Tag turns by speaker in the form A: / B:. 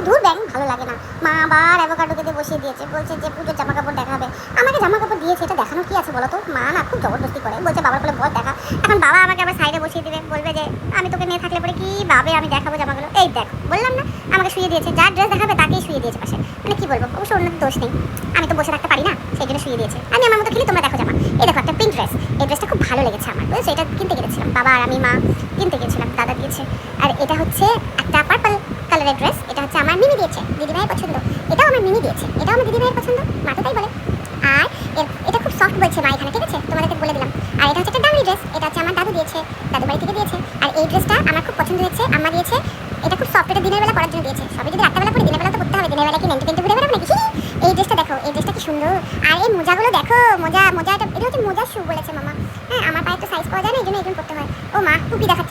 A: দূর ব্যাং ভালো লাগে না। মা আবার অ্যাভোকাডোকে দিয়ে বসিয়ে দিয়েছে, বলছে যে পুজোর জামা কাপড় দেখাবে। আমাকে জামা কাপড় দিয়েছে, এটা দেখানোর কি আছে বলো তো? মা না খুব জবরদস্তি করে, বলছে বাবার বলে বল দেখা। এখন বাবা আমাকে আবার সাইডে বসিয়ে দিবে, বলবে যে আমি তোকে নিয়ে থাকলে পরে কি ভাবে আমি দেখাবো জামাগুলো। এই দেখ বললাম না, আমাকে শুয়ে দিয়েছে, যার ড্রেস দেখাবে তাকেই শুয়ে দিয়েছে পাশে। মানে কি বলবো, অবশ্য অন্য দোষ নেই, আমি তো বসে থাকতে পারি না, সেই জন্য শুয়ে দিয়েছে। আমি আমার মতো খেলি, তোমরা দেখো জামা। এই দেখো একটা পিঙ্ক ড্রেস, এই ড্রেসটা খুব ভালো লেগেছে আমার, বুঝেছো? এটা কিনতে গেছিলাম, বাবা আর আমি মা কিনতে গেছিলাম, দাদা দিয়েছে। আর এটা হচ্ছে একটা পার্পল কালারের ড্রেস, এটা হচ্ছে আমার মিনি দিয়েছে, দিদিভাইয়ের পছন্দ। এটাও আমার মিনি দিয়েছে, এটাও আমার দিদিভাইয়ের পছন্দ, মা তো তাই বলে। আর এটা খুব সফট বলছে মা এখানে, ঠিক আছে, তোমাদেরকে বলে দিলাম। আর এটা হচ্ছে একটা ডাউনি ড্রেস, এটা হচ্ছে আমার দাদু দিয়েছে, দাদু বাড়ি থেকে দিয়েছে। আর এই ড্রেসটা আমার খুব পছন্দ হয়েছে, আম্মা দিয়েছে। এটা খুব সফট, এটা দিনের বেলা পরার জন্য দিয়েছে। সবই যদি রাত্রেবেলা পরি, দিনের বেলা তো করতে হবে, দিনের বেলা কি নেন্টে টেন্টে ঘুরে বেড়াবো নাকি? এই ড্রেসটা দেখো, এই ড্রেসটা কি সুন্দর। আর এই মোজাগুলো দেখো, মোজাটা এটা হচ্ছে মোজার শু বলেছে মামা। হ্যাঁ, আমার পায়ে একটু সাইজ পাওয়া যায় না, এই জন্য করতে হয়। ও মা টুপি দেখা